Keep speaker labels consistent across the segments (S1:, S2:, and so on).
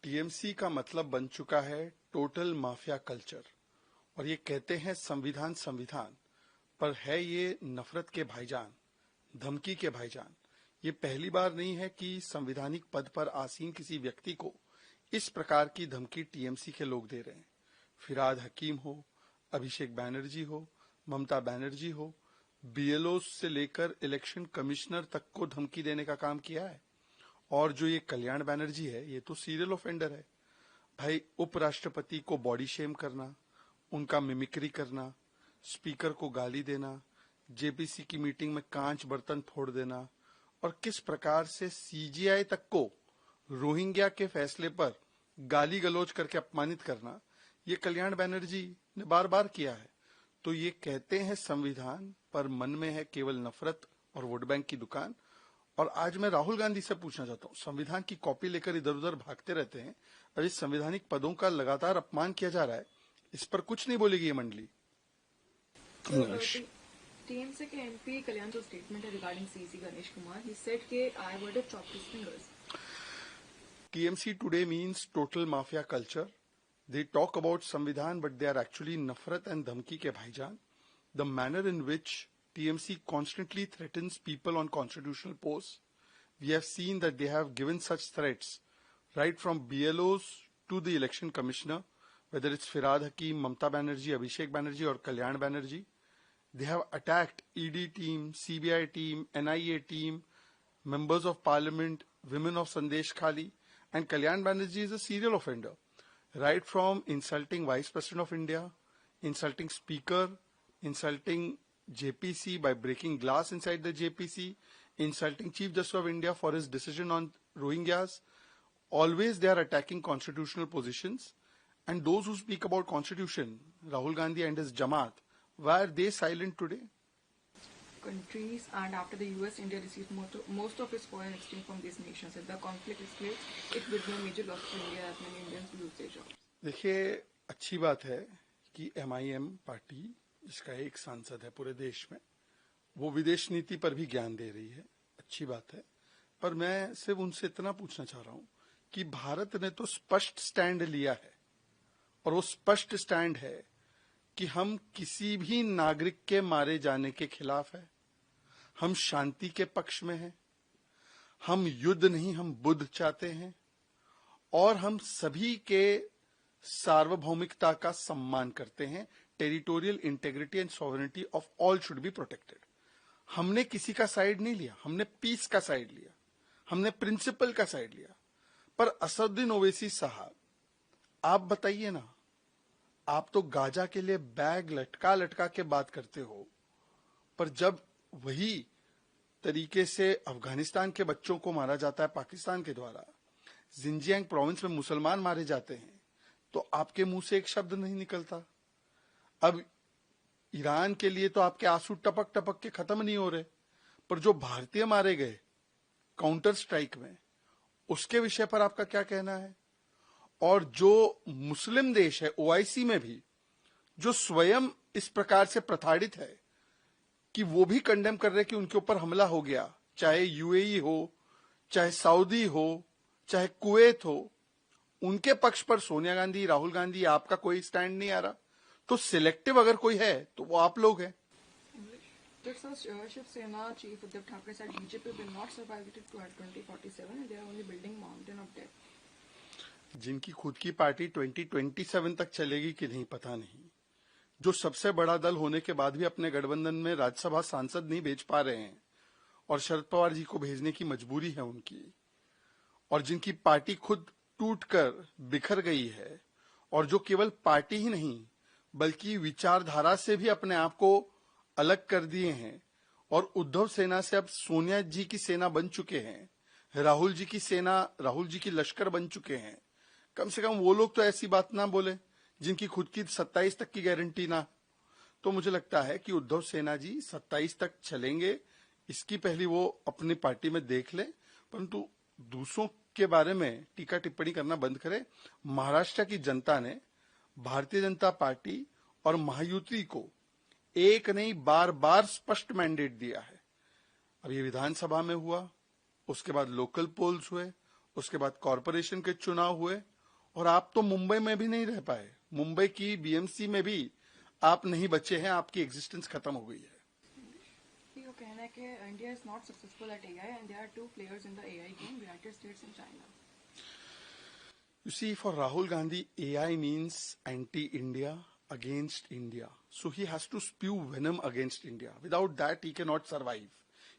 S1: TMC का मतलब बन चुका है टोटल माफिया कल्चर। और ये कहते हैं संविधान संविधान, पर है ये नफरत के भाईजान, धमकी के भाईजान। ये पहली बार नहीं है कि संवैधानिक पद पर आसीन किसी व्यक्ति को इस प्रकार की धमकी टीएमसी के लोग दे रहे हैं। फिराद हकीम हो, अभिषेक बैनर्जी हो, ममता बनर्जी हो, बीएलओ से लेकर इलेक्शन कमिश्नर तक को धमकी देने का काम किया है। और जो ये कल्याण बैनर्जी है, ये तो सीरियल ऑफेंडर है भाई। उपराष्ट्रपति को बॉडी शेम करना, उनका मिमिक्री करना, स्पीकर को गाली देना, जेपीसी की मीटिंग में कांच बर्तन फोड़ देना, और किस प्रकार से सीजीआई तक को रोहिंग्या के फैसले पर गाली गलौज करके अपमानित करना, ये कल्याण बैनर्जी ने बार बार किया है। तो ये कहते हैं संविधान, पर मन में है केवल नफरत और वोट बैंक की दुकान। और आज मैं राहुल गांधी से पूछना चाहता हूँ, संविधान की कॉपी लेकर इधर उधर भागते रहते हैं और इस संवैधानिक पदों का लगातार अपमान किया जा रहा है, इस पर कुछ नहीं बोलेगी ये मंडली।
S2: टीएमसी के एमपी कल्याण जो स्टेटमेंट है regarding CC Ganesh Kumar, he said कि I would have chopped his fingers.
S1: TMC today means total mafia culture. They talk about Samvidhan, but they are actually Nafrat and Dhamki ke bhaijan. The manner in which TMC constantly threatens people on constitutional posts. We have seen that they have given such threats right from BLOs to the election commissioner, whether it's Firad Hakim, Mamta Banerjee, Abhishek Banerjee or Kalyan Banerjee. They have attacked ED team, CBI team, NIA team, members of parliament, women of Sandesh Khali, and Kalyan Banerjee is a serial offender. Right from insulting Vice President of India, insulting Speaker, insulting JPC by breaking glass inside the JPC, insulting Chief Justice of India for his decision on Rohingyas. Always they are attacking constitutional positions. And those who speak about constitution, Rahul Gandhi and his Jamaat, why are they silent today?
S2: Countries, and after the US, India receives most of its foreign exchange from these nations. If the conflict escalates, it will be a major loss for India as many Indians lose their jobs.
S1: देखिए, अच्छी बात है कि MIM party, जिसका एक सांसद है पूरे देश में, वो विदेश नीति पर भी ज्ञान दे रही है, अच्छी बात है। पर मैं सिर्फ उनसे इतना पूछना चाह रहा हूं कि भारत ने तो स्पष्ट स्टैंड लिया है, और वो स्पष्ट स्टैंड है कि हम किसी भी नागरिक के मारे जाने के खिलाफ है, हम शांति के पक्ष में हैं, हम युद्ध नहीं हम बुद्ध चाहते हैं, और हम सभी के सार्वभौमिकता का सम्मान करते हैं। Territorial integrity and sovereignty of all should be protected. हमने किसी का साइड नहीं लिया, हमने पीस का साइड लिया, हमने प्रिंसिपल का साइड लिया। पर असदुद्दीन ओवैसी साहब, आप बताइए ना, आप तो गाजा के लिए बैग लटका लटका के बात करते हो, पर जब वही तरीके से अफगानिस्तान के बच्चों को मारा जाता है पाकिस्तान के द्वारा, जिंजियांग प्रोविंस में मुसलमान मारे जाते हैं, तो आपके मुंह से एक शब्द नहीं निकलता। अब ईरान के लिए तो आपके आंसू टपक टपक के खत्म नहीं हो रहे, पर जो भारतीय मारे गए काउंटर स्ट्राइक में, उसके विषय पर आपका क्या कहना है? और जो मुस्लिम देश है ओआईसी में भी, जो स्वयं इस प्रकार से प्रताड़ित है कि वो भी कंडेम कर रहे कि उनके ऊपर हमला हो गया, चाहे यूएई हो, चाहे सऊदी हो, चाहे कुवैत हो, उनके पक्ष पर सोनिया गांधी, राहुल गांधी, आपका कोई स्टैंड नहीं आ रहा। तो सिलेक्टिव अगर कोई है तो वो आप लोग हैं।
S2: Shiv Sena chief Uddhav Thackeray said BJP will not survive it to 2047 and they are only building mountain of debt.
S1: जिनकी खुद की पार्टी 2027 तक चलेगी कि नहीं पता नहीं, जो सबसे बड़ा दल होने के बाद भी अपने गठबंधन में राज्यसभा सांसद नहीं भेज पा रहे हैं और शरद पवार जी को भेजने की मजबूरी है उनकी, और जिनकी पार्टी खुद टूटकर बिखर गई है, और जो केवल पार्टी ही नहीं बल्कि विचारधारा से भी अपने आप को अलग कर दिए हैं, और उद्धव सेना से अब सोनिया जी की सेना बन चुके हैं, राहुल जी की सेना, राहुल जी की लश्कर बन चुके हैं। कम से कम वो लोग तो ऐसी बात ना बोले जिनकी खुद की 27 तक की गारंटी ना। तो मुझे लगता है कि उद्धव सेना जी 27 तक चलेंगे, इसकी पहली वो अपनी पार्टी में देख ले, परंतु दूसरों के बारे में टीका टिप्पणी करना बंद करे। महाराष्ट्र की जनता ने भारतीय जनता पार्टी और महायुति को एक नहीं बार बार स्पष्ट मैंडेट दिया है। अब ये विधानसभा में हुआ, उसके बाद लोकल पोल्स हुए, उसके बाद कॉरपोरेशन के चुनाव हुए, और आप तो मुंबई में भी नहीं रह पाए। मुंबई की बीएमसी में भी आप नहीं बचे हैं, आपकी एग्जिस्टेंस खत्म हो गई है।
S2: ये कहना है कि India is not successful at AI and there are two players in the AI game, United States and China.
S1: You see, for Rahul Gandhi, AI means anti-India, against India. So he has to spew venom against India. Without that, he cannot survive.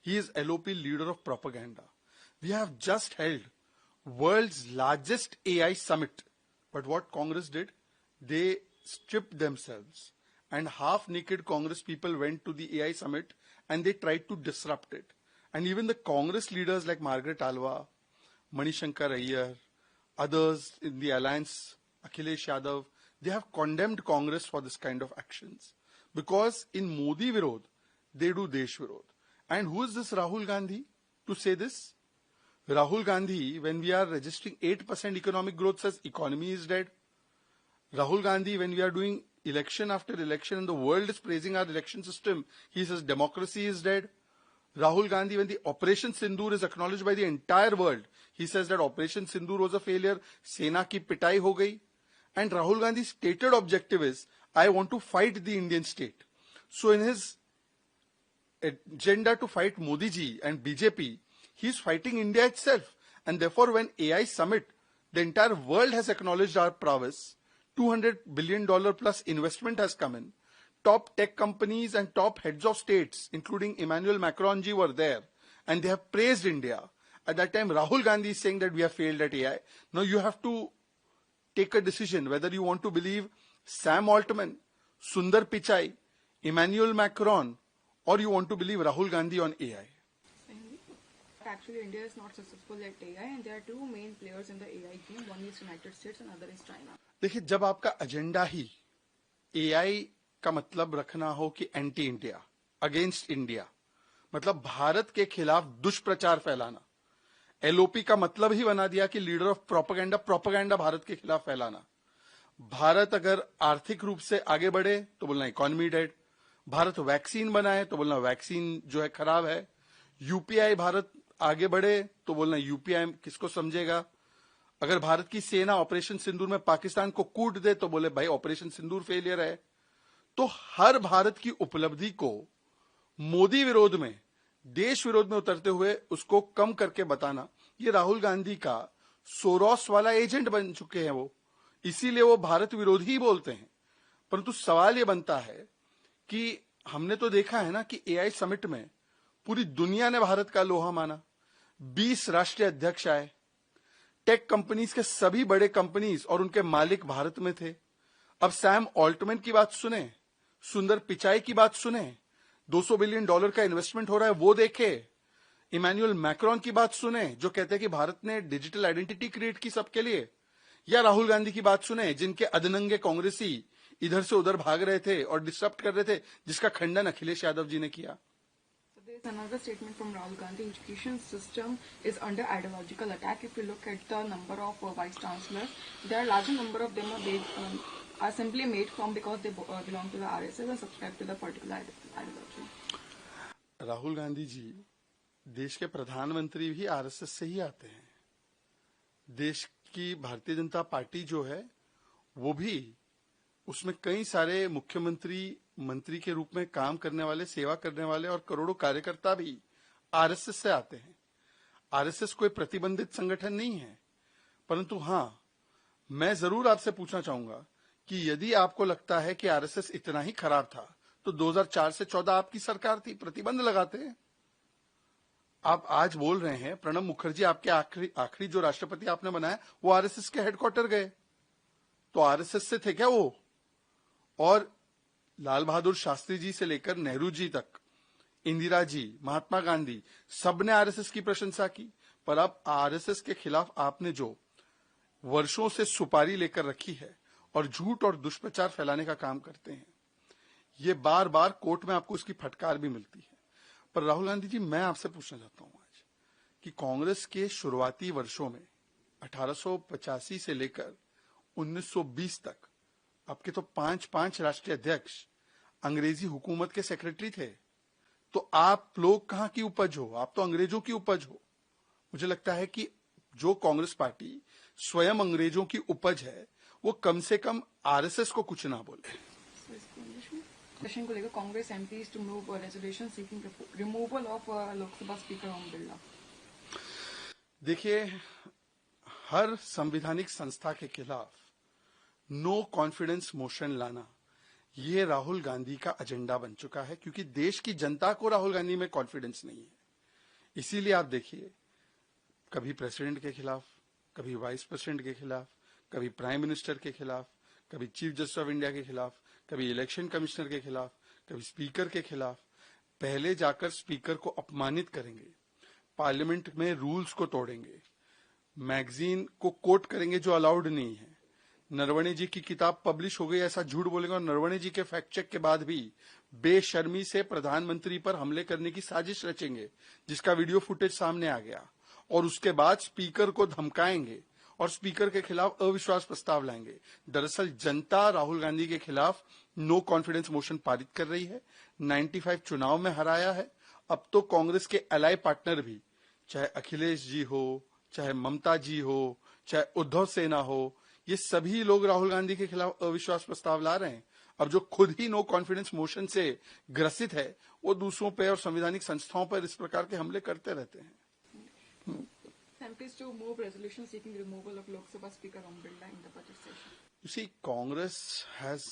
S1: He is LOP, leader of propaganda. We have just held world's largest AI summit. But what Congress did? They stripped themselves. And half-naked Congress people went to the AI summit and they tried to disrupt it. And even the Congress leaders like Margaret Alva, Manishankar Iyer, others in the alliance, Akhilesh Yadav, they have condemned Congress for this kind of actions. Because in Modi Virod, they do Desh Virod. And who is this Rahul Gandhi to say this? Rahul Gandhi, when we are registering 8% economic growth, says economy is dead. Rahul Gandhi, when we are doing election after election and the world is praising our election system, he says democracy is dead. Rahul Gandhi, when the Operation Sindoor is acknowledged by the entire world, he says that Operation Sindoor was a failure, Sena ki pitai ho gayi. And Rahul Gandhi's stated objective is, I want to fight the Indian state. So in his agenda to fight Modi ji and BJP, he is fighting India itself. And therefore, when AI summit, the entire world has acknowledged our prowess. $200 billion plus investment has come in. Top tech companies and top heads of states, including Emmanuel Macron ji, were there. And they have praised India. At that time, Rahul Gandhi is saying that we have failed at AI. Now you have to take a decision whether you want to believe Sam Altman, Sundar Pichai, Emmanuel Macron, or you want to believe Rahul Gandhi on AI.
S2: Actually, India is not successful at AI and there are two main players in the AI game. One is United States and other is China.
S1: देखिए, जब आपका agenda ही AI का मतलब रखना हो कि anti India, against India, मतलब भारत के खिलाफ दुष्प्रचार फैलाना, एलओपी का मतलब ही बना दिया कि leader of propaganda, propaganda Bharat के खिलाफ फैलाना। भारत अगर आर्थिक रूप से आगे बढ़े तो बोलना इकोनॉमी डेड, भारत वैक्सीन बनाए तो बोलना वैक्सीन जो है खराब है, यूपीआई भारत आगे बढ़े तो बोलना यूपीआई किसको समझेगा, अगर भारत की सेना ऑपरेशन सिंदूर में पाकिस्तान को कूट दे तो बोले भाई ऑपरेशन सिंदूर फेलियर है। तो हर भारत की उपलब्धि को मोदी विरोध में, देश विरोध में उतरते हुए उसको कम करके बताना, ये राहुल गांधी का सोरोस वाला एजेंट बन चुके हैं वो, इसीलिए वो भारत विरोधी ही बोलते हैं। परंतु सवाल ये बनता है कि हमने तो देखा है ना कि एआई समिट में पूरी दुनिया ने भारत का लोहा माना, 20 राष्ट्रीय अध्यक्ष आए, टेक कंपनीज के सभी बड़े कंपनीज और उनके मालिक भारत में थे। अब सैम ऑल्टमैन की बात सुने, सुंदर पिचाई की बात सुने, $200 बिलियन का इन्वेस्टमेंट हो रहा है वो देखे, इमैनुअल मैक्रोन की बात सुने जो कहते हैं कि भारत ने डिजिटल आइडेंटिटी क्रिएट की सबके लिए, या राहुल गांधी की बात सुने जिनके अधनंगे कांग्रेसी इधर से उधर भाग रहे थे और डिस्टर्ब कर रहे थे, जिसका खंडन अखिलेश यादव जी ने किया।
S2: There's another statement from Rahul Gandhi. Education system is under ideological attack. If you look at the number of vice chancellors, there are a larger number of them are simply made from because they belong to the RSS and subscribe to the particular ideology.
S1: Rahul Gandhi ji देश के प्रधानमंत्री भी RSS से ही आते हैं। देश की Bharatiya Janata party जो है वो भी, उसमें कई सारे मुख्यमंत्री, मंत्री के रूप में काम करने वाले, सेवा करने वाले और करोड़ों कार्यकर्ता भी आरएसएस से आते हैं। आरएसएस कोई प्रतिबंधित संगठन नहीं है। परंतु हां, मैं जरूर आपसे पूछना चाहूंगा कि यदि आपको लगता है कि आरएसएस इतना ही खराब था तो 2004 से 14 आपकी सरकार थी, प्रतिबंध लगाते हैं। आप आज बोल रहे हैं प्रणब मुखर्जी आपके आखिरी जो राष्ट्रपति आपने बनाया वो आरएसएस के हेडक्वार्टर गए, तो आरएसएस से थे क्या वो? और लाल बहादुर शास्त्री जी से लेकर नेहरू जी तक, इंदिरा जी, महात्मा गांधी, सबने आरएसएस की प्रशंसा की। पर अब आरएसएस के खिलाफ आपने जो वर्षों से सुपारी लेकर रखी है और झूठ और दुष्प्रचार फैलाने का काम करते हैं, ये बार बार कोर्ट में आपको इसकी फटकार भी मिलती है। पर राहुल गांधी जी, मैं आपसे पूछना चाहता हूं आज कि कांग्रेस के शुरुआती वर्षों में 1885 से लेकर 1920 तक आपके तो 5 राष्ट्रीय अध्यक्ष अंग्रेजी हुकूमत के सेक्रेटरी थे। तो आप लोग कहां की उपज हो? आप तो अंग्रेजों की उपज हो। मुझे लगता है कि जो कांग्रेस पार्टी स्वयं अंग्रेजों की उपज है, वो कम से कम आरएसएस को कुछ ना बोले।
S2: क्वेश्चन को लेकर Congress MPs to move resolution seeking removal of Lok Sabha speaker Om Birla.
S1: देखिए, हर संवैधानिक संस्था के खिलाफ नो कॉन्फिडेंस मोशन लाना ये राहुल गांधी का एजेंडा बन चुका है, क्योंकि देश की जनता को राहुल गांधी में कॉन्फिडेंस नहीं है। इसीलिए आप देखिए, कभी प्रेसिडेंट के खिलाफ, कभी वाइस प्रेसिडेंट के खिलाफ, कभी प्राइम मिनिस्टर के खिलाफ, कभी चीफ जस्टिस ऑफ इंडिया के खिलाफ, कभी इलेक्शन कमिश्नर के खिलाफ, कभी स्पीकर के खिलाफ। पहले जाकर स्पीकर को अपमानित करेंगे, पार्लियामेंट में रूल्स को तोड़ेंगे, मैगजीन को कोट करेंगे जो अलाउड नहीं है। नरवणे जी की किताब पब्लिश हो गई ऐसा झूठ बोलेंगे, और नरवणे जी के फैक्ट चेक के बाद भी बेशर्मी से प्रधानमंत्री पर हमले करने की साजिश रचेंगे, जिसका वीडियो फुटेज सामने आ गया। और उसके बाद स्पीकर को धमकाएंगे और स्पीकर के खिलाफ अविश्वास प्रस्ताव लाएंगे। दरअसल जनता राहुल गांधी के खिलाफ नो कॉन्फिडेंस मोशन पारित कर रही है। 95 चुनाव में हराया है। अब तो कांग्रेस के अलाई पार्टनर भी, चाहे अखिलेश जी हो, चाहे ममता जी हो, चाहे उद्धव सेना हो, ये सभी लोग राहुल गांधी के खिलाफ अविश्वास प्रस्ताव ला रहे हैं। अब जो खुद ही नो कॉन्फिडेंस मोशन से ग्रसित है, वो दूसरों पर और संवैधानिक संस्थाओं पर इस प्रकार के हमले करते रहते हैं।
S2: MPs to move resolution seeking removal of Lok Sabha Speaker Om Birla in the budget session.
S1: You see, Congress has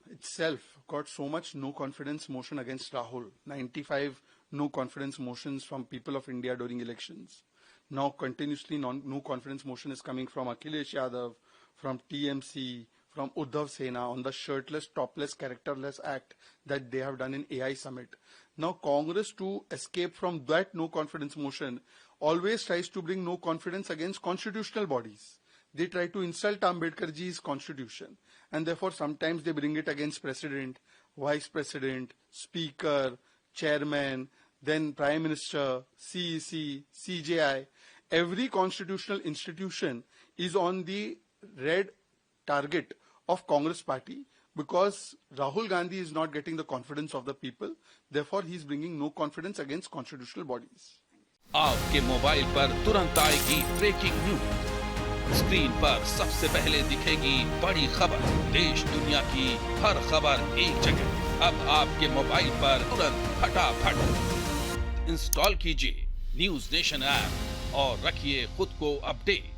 S1: itself got so much no confidence motion against Rahul. 95 no confidence motions from people of India during elections. Now continuously no confidence motion is coming from Akhilesh Yadav, from TMC, from Uddhav Sena on the shirtless, topless, characterless act that they have done in AI summit. Now Congress, to escape from that no confidence motion, always tries to bring no confidence against constitutional bodies. They try to insult Ambedkar ji's constitution, and therefore sometimes they bring it against president, vice president, speaker, chairman, then prime minister, CEC, CJI. Every constitutional institution is on the red target of Congress party, because Rahul Gandhi is not getting the confidence of the people. Therefore, he is bringing no confidence against constitutional bodies.
S3: आपके mobile पर तुरंत आएगी breaking news. Screen पर सबसे पहले दिखेगी बड़ी खबर। देश दुनिया की हर खबर एक जगह। अब आपके मोबाइल पर तुरंत फटाफट इंस्टॉल कीजिए न्यूज नेशन ऐप और रखिए खुद को अपडेट।